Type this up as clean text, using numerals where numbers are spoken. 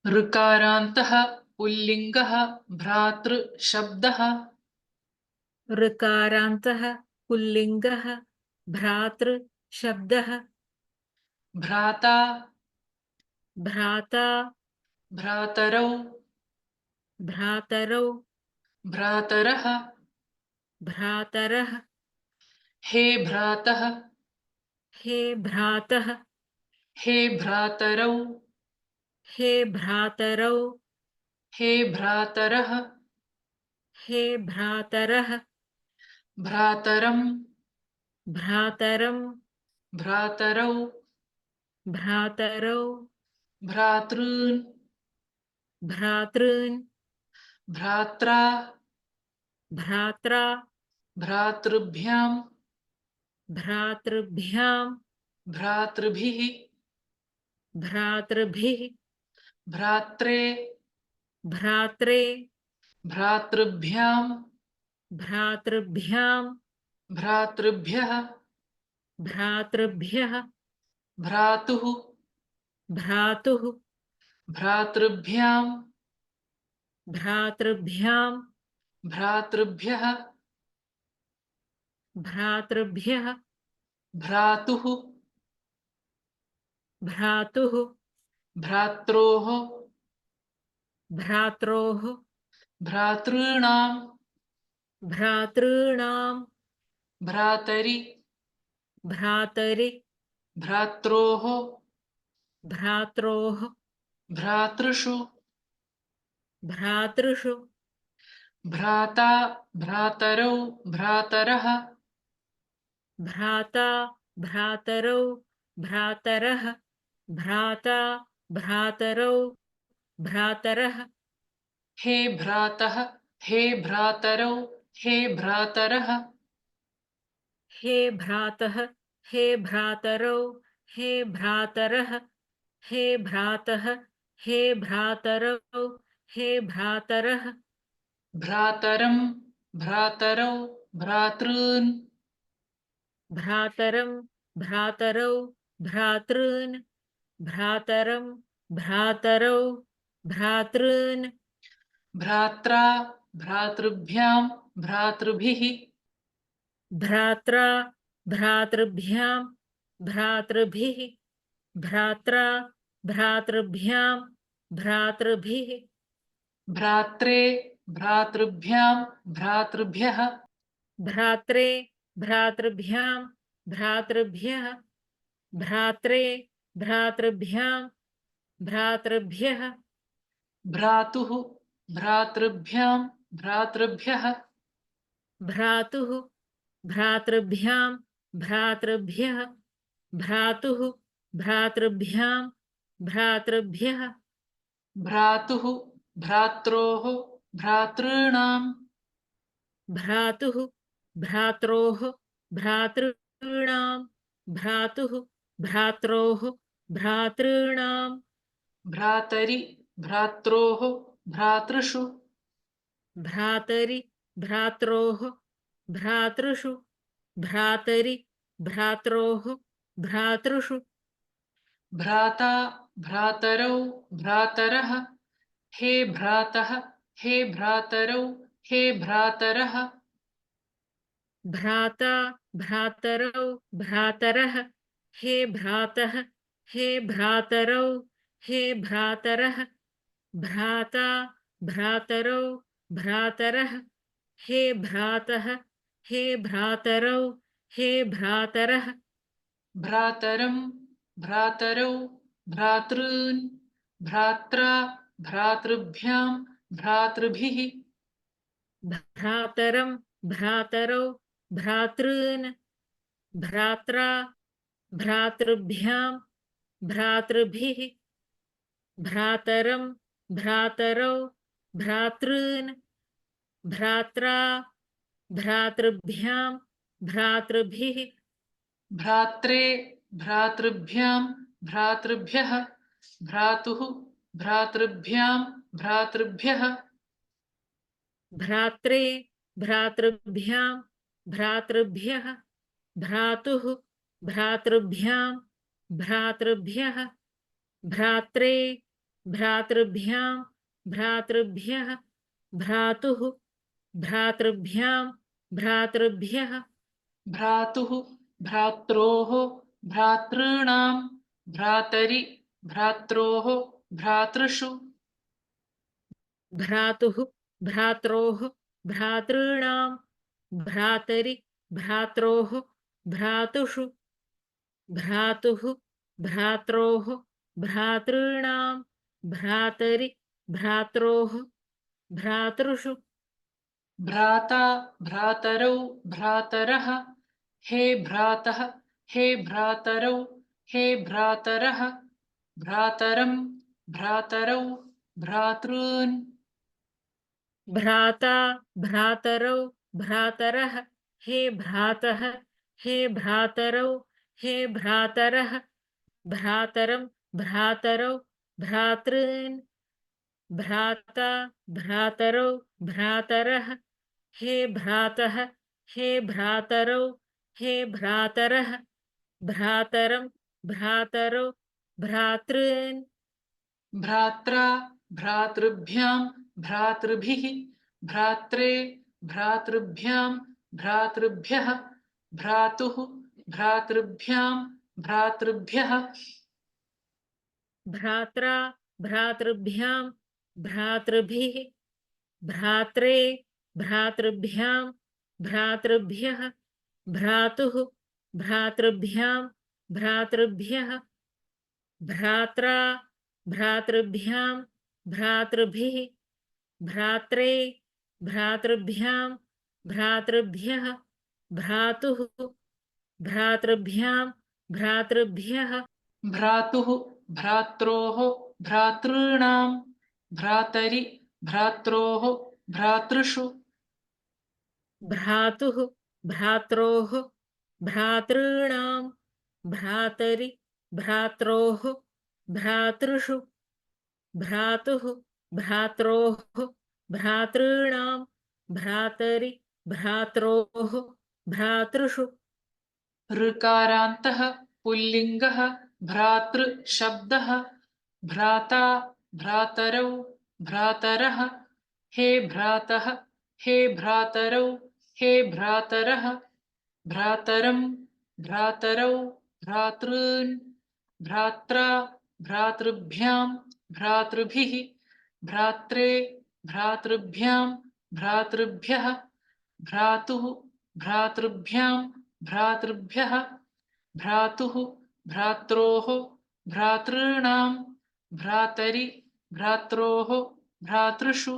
ऋकारान्तः पुल्लिङ्गः भ्रातृशब्दः। ऋकारान्तः पुल्लिङ्गः भ्रातृ शब्दः। भ्राता भ्राता भ्रातरौ भ्रातरौ भ्रातरः। भ्रातरः। हे भ्रातः हे भ्रातः। हे भ्रातरौ हे भ्रातरौ। हे भ्रातरः। हे भ्रातरः। भ्रातरं भ्रातरं भ्रातरौ भ्रातरौ। भ्रातॄन् भ्रातॄन् भ्रात्रा भ्रात्रा भ्रातृभ्यां भ्रातृभ्यां भ्रातृभिः भ्रातृभिः भ्रात्रे भ्रात्रे भ्रातृभ्यां भ्रातृभ्यां भ्रातृभ्यः भ्रातृभ्यः भ्रातुः भ्रातुः भ्रातृभ्यां भ्रातृभ्यां भ्रातृभ्यः भ्रातृभ्यः भ्रातुः भ्रातुः भ्रात्रोः भ्रात्रोः भ्रातॄणां भ्रातॄणां भ्रातरि भ्रातरि भ्रात्रोः भ्रात्रोः भ्रातृषु भ्रातृषु भ्राता भ्रातरौ भ्रातरः भ्राता भ्रातरौ भ्रातरः भ्राता भ्रातरौ भ्रातरः। हे भ्रातः हे भ्रातरौ हे भ्रातरः हे भ्रातः हे भ्रातरौ हे भ्रातरः। हे भ्रातः हे भ्रातरौ हे भ्रातरः। भ्रातरं भ्रातरौ भ्रातॄन् भ्रातरं भ्रातरौ भ्रातॄन् भ्रातरं भ्रातरौ भ्रातॄन् भ्रात्रा भ्रातृभ्यां भ्रातृभिः भ्रात्रा भ्रातृभ्यां भ्रातृभिः भ्रात्रा भ्रातृभ्यां भ्रातृभिः भ्रात्रे भ्रातृभ्यां भ्रातृभ्यः भ्रात्रे भ्रातृभ्यां भ्रातृभ्यः भ्रात्रे भ्रातृभ्यां भ्रातृभ्यः भ्रातुः भ्रातृभ्यां भ्रातृभ्यः भ्रातुः भ्रातृभ्यां भ्रातृभ्यः भ्रातुः भ्रातृभ्यां भ्रातृभ्यः भ्रातुः भ्रात्रोः भ्रातॄणां भ्रातुः भ्रात्रोः भ्रातॄणां भ्रातुः भ्रात्रोः भ्रातॄणां भ्रातरि भ्रात्रोः भ्रातृषु भ्रातरि भ्रात्रोः भ्रातृषु भ्रातरि भ्रात्रोः भ्रातृषु भ्राता भ्रातरौ भ्रातरः हे भ्रातः हे भ्रातरौ हे भ्रातरः भ्राता भ्रातरौ भ्रातरः हे भ्रातः हे भ्रातरौ हे भ्रातरः भ्राता भ्रातरौ भ्रातरः हे भ्रातः हे भ्रातरौ हे भ्रातरः भ्रातरं भ्रातरौ भ्रातॄन् भ्रात्रा भ्रातृभ्यां भ्रातृभिः भ्रातरं भ्रातरौ भ्रातॄन् भ्रात्रा भ्रातृभ्यां भ्रातृभिः भ्रातरं भ्रातरौ भ्रातॄन् भ्रात्रा भ्रातृभ्यां भ्रातृभिः भ्रात्रे भ्रातृभ्यां भ्रातृभ्यः भ्रातुः भ्रातृभ्यां भ्रातृभ्यः भ्रात्रे भ्रातृभ्यां भ्रातृभ्यः भ्रातुः भ्रातृभ्यां भ्रातृभ्यः भ्रात्रे भ्रातृभ्यां भ्रातृभ्यः भ्रातुः भ्रातृभ्यां भ्रातृभ्यः भ्रातुः भ्रात्रोः भ्रातॄणां भ्रातरि भ्रात्रोः भ्रातृषु भ्रातुः भ्रात्रोः भ्रातॄणां भ्रातरि भ्रात्रोः भ्रातुषु भ्रातुः भ्रात्रोः भ्रातॄणां भ्रातरि भ्रात्रोः भ्रातृषु भ्राता भ्रातरौ भ्रातरः हे भ्रातः हे भ्रातरौ हे भ्रातरः भ्रातरं भ्रातरौ भ्रातॄन् भ्राता भ्रातरौ भ्रातरः हे भ्रातः हे भ्रातरौ हे भ्रातरः भ्रातरं भ्रातरौ भ्रातॄन् भ्राता भ्रातरौ भ्रातरः हे भ्रातः हे भ्रातरौ हे भ्रातरः भ्रातरं भ्रातरौ भ्रातॄन् भ्रात्रा भ्रातृभ्यां भ्रातृभिः भ्रात्रे भ्रातृभ्यां भ्रातृभ्यः भ्रातुः भ्रातृभ्यां भ्रातृभ्यः भ्रात्रा भ्रातृभ्यां भ्रातृभिः भ्रात्रे भ्रातृभ्यां भ्रातृभ्यः भ्रातुः भ्रातृभ्यां भ्रातृभ्यः भ्रात्रा भ्रातृभ्यां भ्रातृभिः भ्रात्रे भ्रातृभ्यां भ्रातृभ्यः भ्रातुः भ्रातृभ्यां भ्रातृभ्यः भ्रातुः भ्रात्रोः भ्रातॄणां भ्रातरि भ्रात्रोः भ्रातृषु भ्रातुः भ्रात्रोः भ्रातॄणां भ्रातरि भ्रात्रोः भ्रातृषु भ्रातुः भ्रात्रोः भ्रातॄणां भ्रातरि भ्रात्रोः भ्रातृषु ऋकारान्तः पुल्लिङ्गः भ्रातृशब्दः भ्राता भ्रातरौ भ्रातरः हे भ्रातः हे भ्रातरौ हे भ्रातरः भ्रातरं भ्रातरौ भ्रातॄन् भ्रात्रा भ्रातृभ्यां भ्रातृभिः भ्रात्रे भ्रातृभ्यां भ्रातृभ्यः भ्रातुः भ्रातृभ्यां भ्रातृभ्यः भ्रातुः भ्रात्रोः भ्रातॄणां भ्रातरि भ्रात्रोः भ्रातृषु